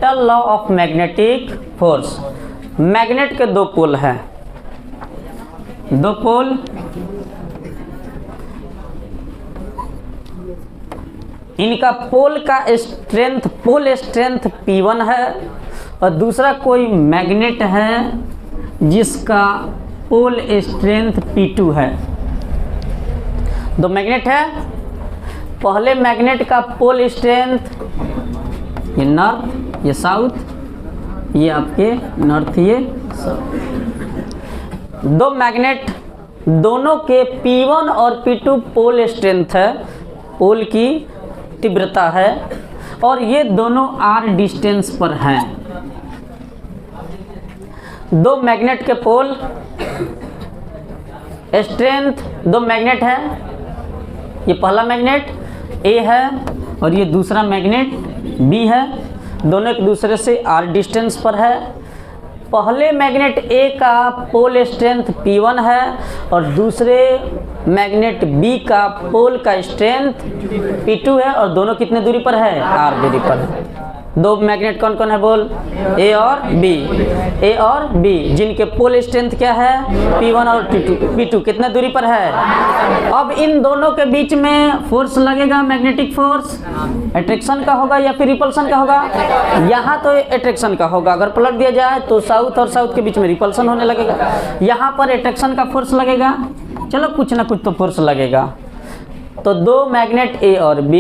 Fundamental law of magnetic force. Magnet के दो पोल हैं, दो पोल, इनका पोल का स्ट्रेंथ, पोल स्ट्रेंथ P1 है और दूसरा कोई मैग्नेट है जिसका पोल स्ट्रेंथ P2 है। दो मैग्नेट है, पहले मैग्नेट का पोल स्ट्रेंथ ये नॉर्थ, ये साउथ, ये आपके नॉर्थ, ये साउथ। दो मैग्नेट, दोनों के P1 और P2 पोल स्ट्रेंथ है, पोल की तीव्रता है, और ये दोनों r डिस्टेंस पर हैं। दो मैग्नेट के पोल स्ट्रेंथ, दो मैग्नेट है, ये पहला मैग्नेट A है और ये दूसरा मैग्नेट B है, दोनों एक दूसरे से r डिस्टेंस पर है। पहले मैग्नेट A का पोल स्ट्रेंथ P1 है और दूसरे मैग्नेट B का पोल का स्ट्रेंथ P2 है, और दोनों कितने दूरी पर है, r दूरी पर है। दो मैग्नेट कौन कौन है बोल, A और B, A और B, जिनके पोल स्ट्रेंथ क्या है, P1 और P2 कितने दूरी पर है। अब इन दोनों के बीच में फोर्स लगेगा, मैग्नेटिक फोर्स अट्रैक्शन का होगा या फिर रिपल्सन का होगा। यहाँ तो अट्रैक्शन का होगा, अगर पलट दिया जाए तो साउथ और साउथ के बीच में रिपल्सन होने लगेगा, यहाँ पर अट्रैक्शन का फोर्स लगेगा। चलो कुछ ना कुछ तो फोर्स लगेगा। तो दो मैग्नेट A और B,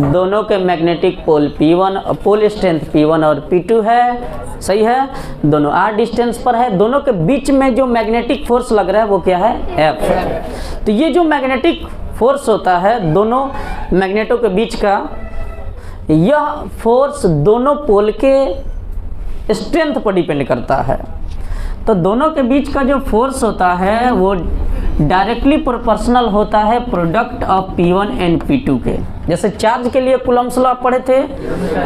दोनों के magnetic pole P1, pole strength P1 और P2 है, सही है, दोनों r डिस्टेंस पर है। दोनों के बीच में जो मैग्नेटिक फोर्स लग रहा है वो क्या है, F है। तो ये जो मैग्नेटिक फोर्स होता है दोनों मैग्नेटों के बीच का, यह फोर्स दोनों पोल के स्ट्रेंथ पर डिपेंड करता है। तो दोनों के बीच का जो फोर्स होता है वो डायरेक्टली प्रोपोर्शनल होता है product of P1 and P2 के। जैसे चार्ज के लिए कूलम्ब्स लॉ पढ़े थे,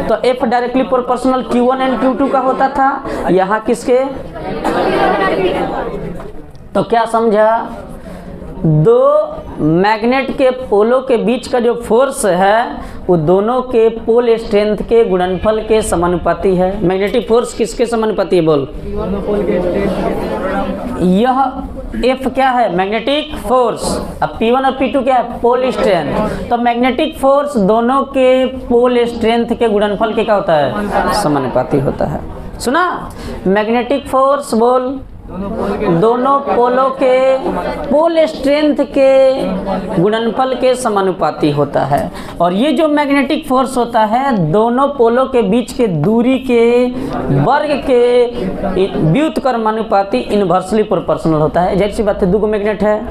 तो F directly proportional Q1 and Q2 का होता था, यहाँ किसके। तो क्या समझा, दो मैग्नेट के पोलों के बीच का जो फोर्स है वो दोनों के पोल स्ट्रेंथ के गुणनफल के समानुपाती है। मैग्नेटिक फोर्स किसके समानुपाती है बोल, यह F क्या है, मैग्नेटिक फोर्स, अब P1 और P2 क्या है, पोल स्ट्रेंथ। तो मैग्नेटिक फोर्स दोनों के पोल स्ट्रेंथ के गुणनफल के क्या होता है, समानुपाती होता है। सुना, मैग्नेटिक फोर्स बोल दोनों पोलों के पोल स्ट्रेंथ के गुणनफल के समानुपाती होता है। और ये जो मैग्नेटिक फोर्स होता है दोनों पोलों के बीच के दूरी के वर्ग के व्युत्क्रमानुपाती इनवर्सली प्रोपोर्शनल होता है। जाहिर सी बात है, दो मैग्नेट है,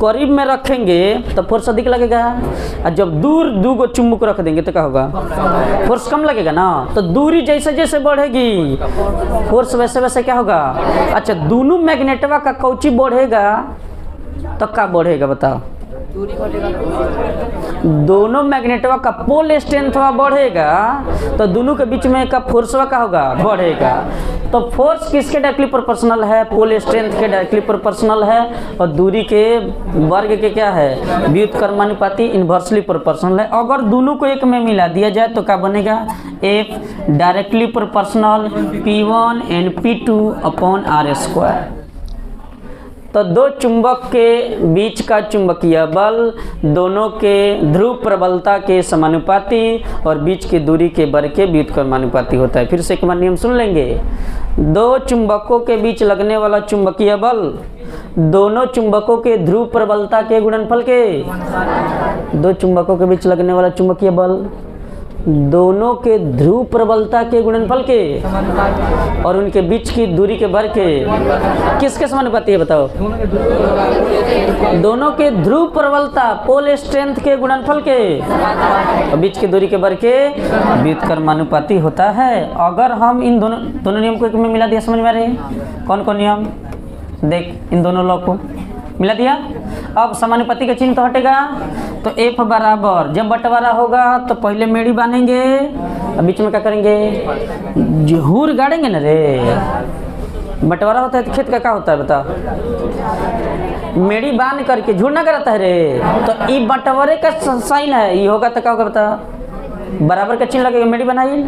करीब में रखेंगे तो फोर्स अधिक लगेगा, और जब दूर दो चुम्बक रख देंगे तो क्या होगा, फोर्स कम लगेगा ना। तो दूरी जैसे जैसे बढ़ेगी फोर्स वैसे वैसे क्या होगा। अच्छा, दोनों मैग्नेटवा का कौची बढ़ेगा तो क्या बढ़ेगा बताओ, दोनों मैग्नेटवा का पोल स्ट्रेंथवा बढ़ेगा तो दोनों के बीच में का फोर्सवा का होगा, बढ़ेगा। तो फोर्स किसके डायरेक्टली प्रोपोर्शनल है, पोल स्ट्रेंथ के डायरेक्टली प्रोपोर्शनल है, और दूरी के वर्ग के क्या है, व्युत्क्रमानुपाती इनवर्सली प्रोपोर्शनल है। अगर दोनों को एक में मिला दिया जाए तो क्या बनेगा, F directly proportional P1 and P2 upon r²। तो दो चुंबक के बीच का चुंबकीय बल दोनों के ध्रुव प्रबलता के समानुपाती और बीच की दूरी के वर्ग के व्युत्क्रमानुपाती होता है। फिर से एक बार नियम सुन लेंगे, दो चुंबकों के बीच लगने वाला चुंबकीय बल दोनों चुंबकों के ध्रुव प्रबलता के गुणनफल के, दो चुंबकों के बीच लगने वाला चुंबकीय बल दोनों के ध्रुव प्रबलता के गुणनफल के और उनके बीच की दूरी के वर्ग के किसके समानुपाती है बताओ, दोनों के ध्रुव प्रबलता पोल स्ट्रेंथ के गुणनफल के और बीच की दूरी के वर्ग के व्युत्क्रमानुपाती होता है। अगर हम इन दोनों नियम को एक में मिला दिया, समझ में आ रही है, कौन कौन नियम, देख इन दोनों लॉ को मिला दिया। अब समानुपाती का चिन्ह तो हटेगा, तो F बराबर, जब बंटवारा होगा तो पहले मेड़ी बांधेंगे और बीच में क्या करेंगे, जहूर गाड़ेंगे ना रे। बंटवारा होता है तो खेत का क्या होता है बता, मेड़ी बांध करके झूर ना कराता है रे। तो ये बंटवारे का साइन है, ये होगा तो क्या होगा बता, बराबर का चिन्ह लगेगा, मेरी बनाई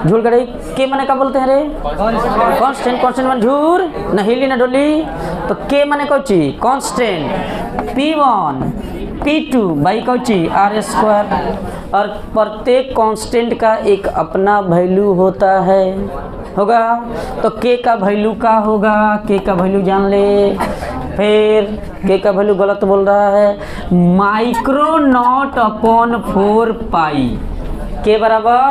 झूल गई के माने का बोलते हैं रे कांस्टेंट, कांस्टेंट मान झूर न हिली न डोली, तो के माने Cauchy constant, P1 P2 by Cauchy R², और प्रत्येक कांस्टेंट का एक अपना वैल्यू होता है होगा, तो के का वैल्यू का होगा, के का वैल्यू जान ले। फिर के का वैल्यू गलत बोल रहा है, माइक्रो नॉट अपॉन 4 पाई के बराबर,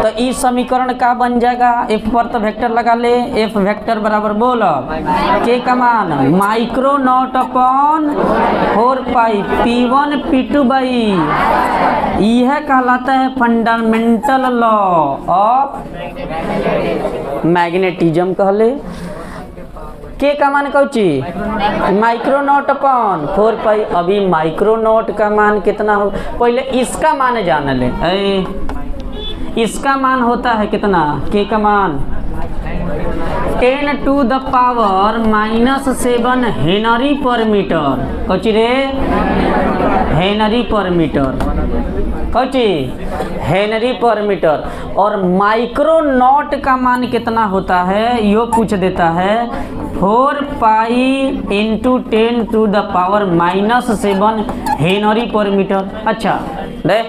तो इस समीकरण का बन जाएगा, एफ पर तो वेक्टर लगा ले, एफ वेक्टर बराबर बोलो के का मान micro not upon 4 pi P1 P2 by, यह कहलाता है फंडामेंटल लॉ ऑफ मैग्नेटिज्म कहले। के का मान कौची माइक्रो नॉट अपॉन 4 पाई, अभी माइक्रो नॉट का मान कितना हो, पहले इसका मान जान ले। इसका मान होता है कितना, के का मान 10 to the power -7 henry per metre, Cauchy रे Henry per metre, Cauchy Henry per metre. और माइक्रो नॉट का मान कितना होता है, यो पूछ देता है 4 pi into 10 to the power -7 henry per metre. अच्छा रे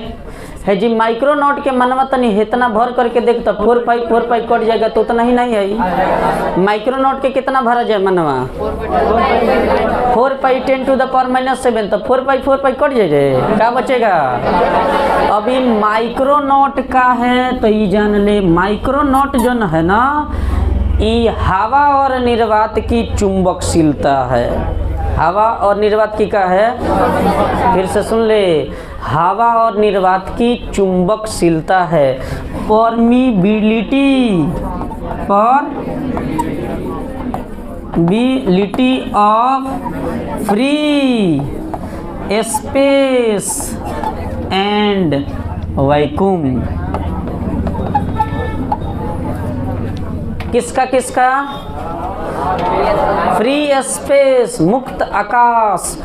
है जी, माइक्रो नॉट के मनवा तनी इतना भर करके देख तो 4 पाई कट जाएगा, तो उतना ही नहीं है। माइक्रो नॉट के कितना भरा जाए मनवा 4 पाई 10 टू द पावर -7, तो 4 पाई कट जाएगा, क्या बचेगा। अभी माइक्रो नॉट का है तो ये जान ले, माइक्रो नॉट जो है ना, ये हवा और निर्वात की चुंबकशीलता है, हवा और निर्वात की का है, फिर से सुन ले, हवा और निर्वात की चुंबकशीलता है। Permeability of free space and vacuum, किसका किसका फ्री स्पेस मुक्त आकाश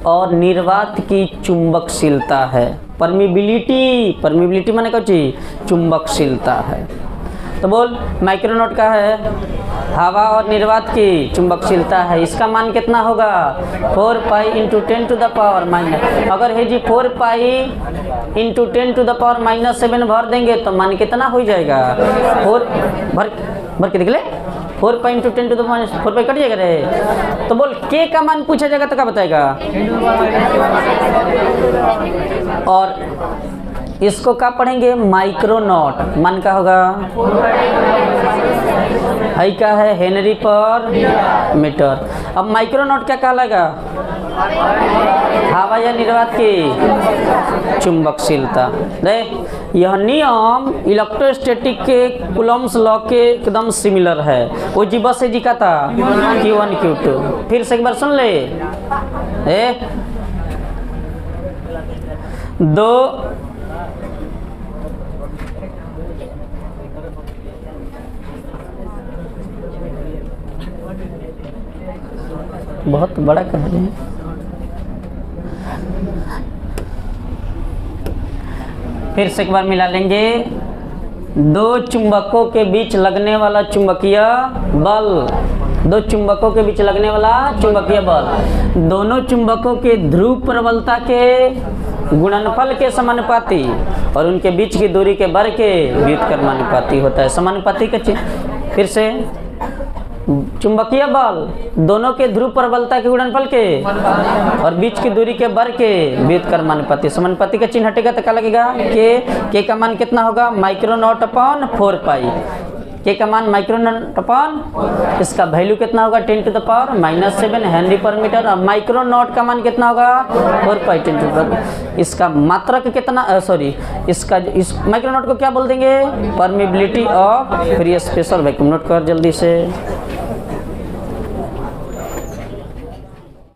और निर्वात की चुंबकशीलता है। परमीबिलिटी माने क्या चीज, चुंबकशीलता है। तो बोल माइक्रो नॉट का है हवा और निर्वात की चुंबकशीलता है, इसका मान कितना होगा 4 pi into 10 to the power minus, अगर है जी 4 pi into 10 to the power -7 भर देंगे तो मान कितना हो जाएगा 4 भर के निकले 4 pi into 10 to the -4 pi cut जाएगा रे। तो बोल के का मान पूछा जाएगा तो क्या बताएगा, और इसको क्या पढ़ेंगे माइक्रो नॉट, मान का होगा हाई का है हेनरी पर मीटर। अब माइक्रो नॉट क्या कहलाएगा, हवा या निर्वात की चुंबकशीलता। यह नियम इलेक्ट्रोस्टैटिक के कूलम्ब्स लॉ के एकदम सिमिलर है, वो जी बस से जी का था Q1 Q2। फिर से एक बार सुन ले, दो बहुत बड़ा कह रहे हैं, फिर से एक बार मिला लेंगे। दो चुंबकों के बीच लगने वाला चुंबकीय बल, दो चुंबकों के बीच लगने वाला चुंबकीय बल, दोनों चुंबकों के ध्रुव प्रबलता के गुणनफल के समानुपाती और उनके बीच की दूरी के वर्ग के व्युत्क्रमानुपाती होता है। समानुपाती का फिर से चुंबकीय बल दोनों के ध्रुव प्रबलता के गुणनफल के और बीच की दूरी के वर्ग के व्युत्क्रमानुपाती। समानुपाती का चिन्ह हटेगा तो क्या लगेगा के का मान कितना होगा माइक्रो नॉट अपॉन 4 पाई, के का मान माइक्रो नॉट अपॉन, इसका वैल्यू कितना होगा 10 to the power -7 henry per metre. और माइक्रो नॉट का मान कितना होगा 4 पाई 10 टू द पावर, इसका मात्रक कितना सॉरी इसका इस माइक्रो नॉट को क्या बोल देंगे परमिबिलिटी ऑफ फ्री स्पेस और वैक्यूम। नोट कर जल्दी से।